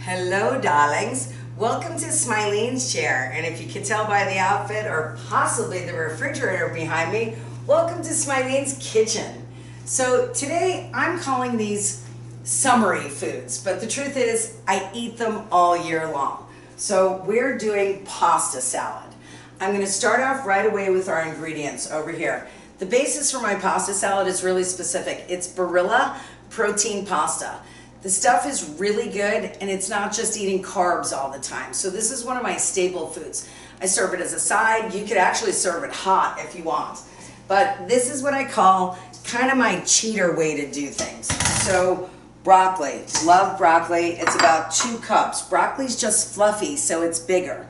Hello, darlings. Welcome to Smileen's chair. And if you can tell by the outfit or possibly the refrigerator behind me, welcome to Smileen's kitchen. So today I'm calling these summery foods, but the truth is I eat them all year long. So we're doing pasta salad. I'm going to start off right away with our ingredients over here. The basis for my pasta salad is really specific. It's Barilla protein pasta. The stuff is really good, and it's not just eating carbs all the time. So this is one of my staple foods. I serve it as a side. You could actually serve it hot if you want. But this is what I call kind of my cheater way to do things. So broccoli, love broccoli. It's about 2 cups. Broccoli's just fluffy, so it's bigger.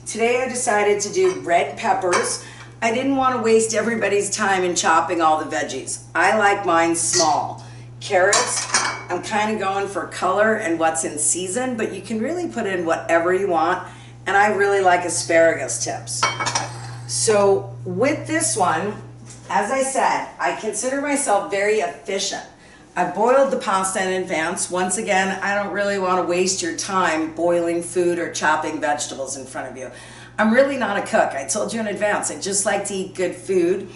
Today I decided to do red peppers. I didn't want to waste everybody's time in chopping all the veggies. I like mine small. Carrots, I'm kind of going for color and what's in season, but you can really put in whatever you want. And I really like asparagus tips. So with this one, as I said, I consider myself very efficient. I boiled the pasta in advance. Once again, I don't really want to waste your time boiling food or chopping vegetables in front of you. I'm really not a cook. I told you in advance. I just like to eat good food,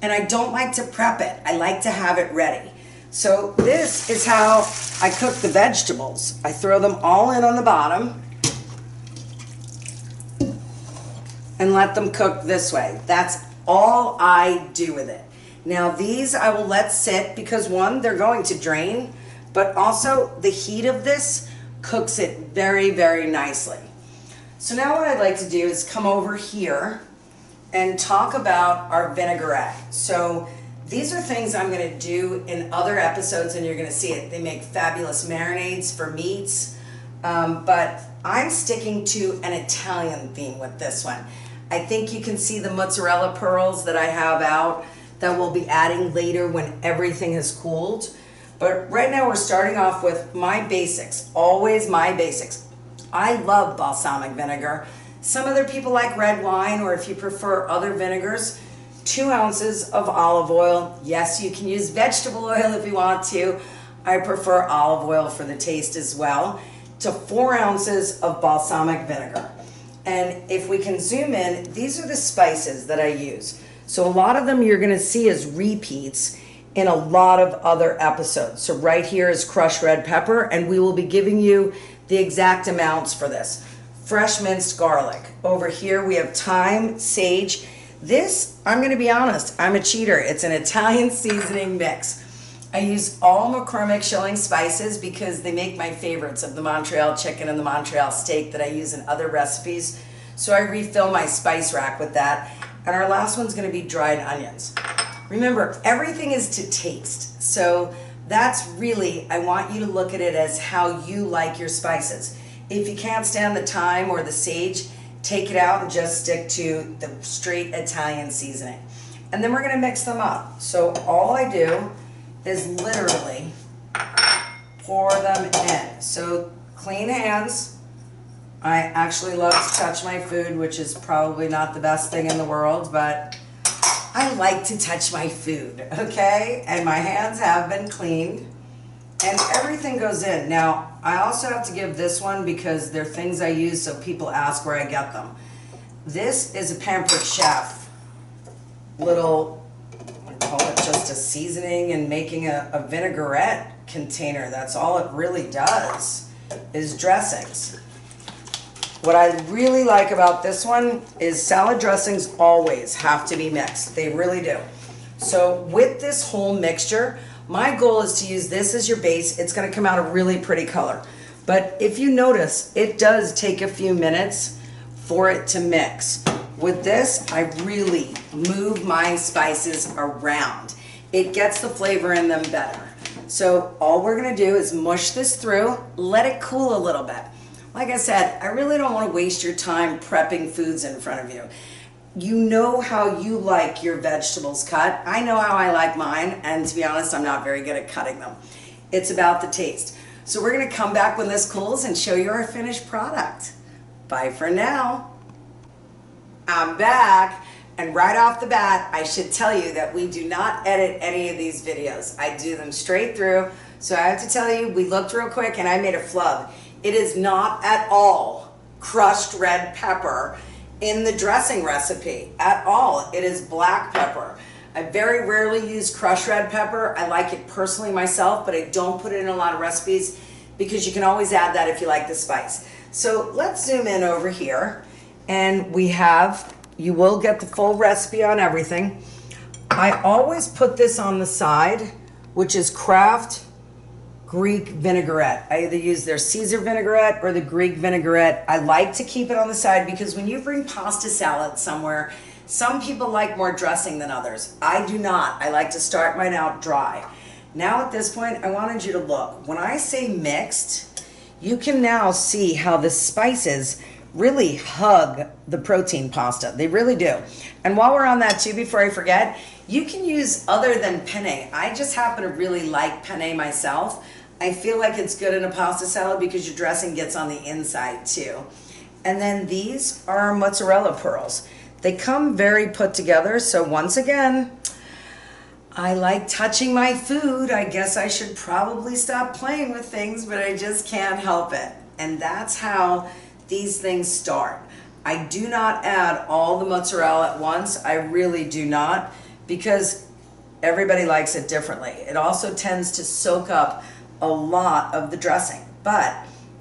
and I don't like to prep it. I like to have it ready. So this is how I cook the vegetables. I throw them all in on the bottom and let them cook this way. That's all I do with it. Now these I will let sit because one, they're going to drain, but also the heat of this cooks it very, very nicely. So now what I'd like to do is come over here and talk about our vinaigrette. So these are things I'm going to do in other episodes, and you're going to see it. They make fabulous marinades for meats, but I'm sticking to an Italian theme with this one. I think you can see the mozzarella pearls that I have out that we'll be adding later when everything has cooled. But right now we're starting off with my basics, always my basics. I love balsamic vinegar. Some other people like red wine, or if you prefer other vinegars, 2 ounces of olive oil. Yes, you can use vegetable oil if you want to. I prefer olive oil for the taste as well. To 4 ounces of balsamic vinegar. And if we can zoom in, these are the spices that I use. So a lot of them you're going to see as repeats in a lot of other episodes. So right here is crushed red pepper, and we will be giving you the exact amounts for this. Fresh minced garlic. Over here we have thyme, sage. This, I'm going to be honest, I'm a cheater. It's an Italian seasoning mix. I use all McCormick shilling spices because they make my favorites of the Montreal chicken and the Montreal steak that I use in other recipes. So I refill my spice rack with that. And our last one's going to be dried onions. Remember, everything is to taste. So that's really, I want you to look at it as how you like your spices. If you can't stand the thyme or the sage, take it out and just stick to the straight Italian seasoning. And then we're going to mix them up. So all I do is literally pour them in. So clean hands. I actually love to touch my food, which is probably not the best thing in the world, but I like to touch my food, okay? And my hands have been cleaned, and everything goes in. Now, I also have to give this one because they're things I use, so people ask where I get them. This is a Pampered Chef little, I call it just a seasoning and making a vinaigrette container. That's all it really does, is dressings. What I really like about this one is salad dressings always have to be mixed. They really do. So with this whole mixture, my goal is to use this as your base. It's going to come out a really pretty color. But if you notice, it does take a few minutes for it to mix. With this, I really move my spices around. It gets the flavor in them better. So all we're going to do is mush this through, let it cool a little bit. Like I said, I really don't want to waste your time prepping foods in front of you. You know how you like your vegetables cut. I know how I like mine, and to be honest, I'm not very good at cutting them. It's about the taste. So we're going to come back when this cools and show you our finished product. Bye for now. I'm back, and right off the bat, I should tell you that we do not edit any of these videos. I do them straight through. So I have to tell you, we looked real quick, and I made a flub. It is not at all crushed red pepper in the dressing recipe at all. It is black pepper. I very rarely use crushed red pepper. I like it personally myself, but I don't put it in a lot of recipes because you can always add that if you like the spice. So let's zoom in over here, and you will get the full recipe on everything. I always put this on the side, which is Kraft Greek vinaigrette. I either use their Caesar vinaigrette or the Greek vinaigrette. I like to keep it on the side because when you bring pasta salad somewhere, some people like more dressing than others. I do not. I like to start mine out dry. Now at this point, I wanted you to look. When I say mixed, you can now see how the spices really hug the protein pasta. They really do. And while we're on that too, before I forget, you can use other than penne. I just happen to really like penne myself. I feel like it's good in a pasta salad because your dressing gets on the inside too. And then these are mozzarella pearls. They come very put together. So once again, I like touching my food. I guess I should probably stop playing with things, but I just can't help it. And that's how these things start. I do not add all the mozzarella at once. I really do not, because everybody likes it differently. It also tends to soak up a lot of the dressing. But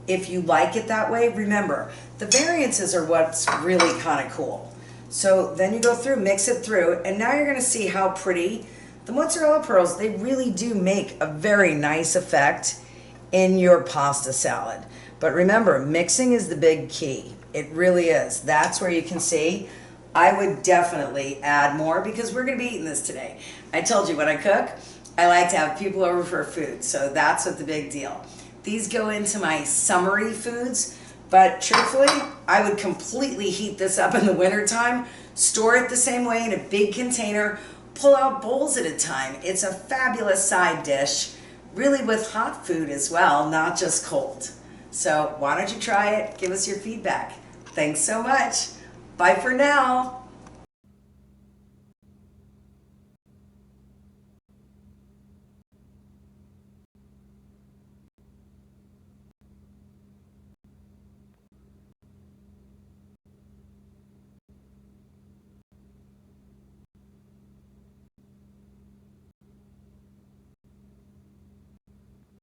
if you like it that way, remember, the variances are what's really kind of cool. So then you go through, mix it through, and now you're gonna see how pretty the mozzarella pearls, they really do make a very nice effect in your pasta salad. But remember, mixing is the big key. It really is. That's where you can see. I would definitely add more because we're gonna be eating this today. I told you when I cook, I like to have people over for food, so that's what the big deal. These go into my summery foods, but truthfully, I would completely heat this up in the wintertime, store it the same way in a big container, pull out bowls at a time. It's a fabulous side dish, really with hot food as well, not just cold. So why don't you try it? Give us your feedback. Thanks so much. Bye for now.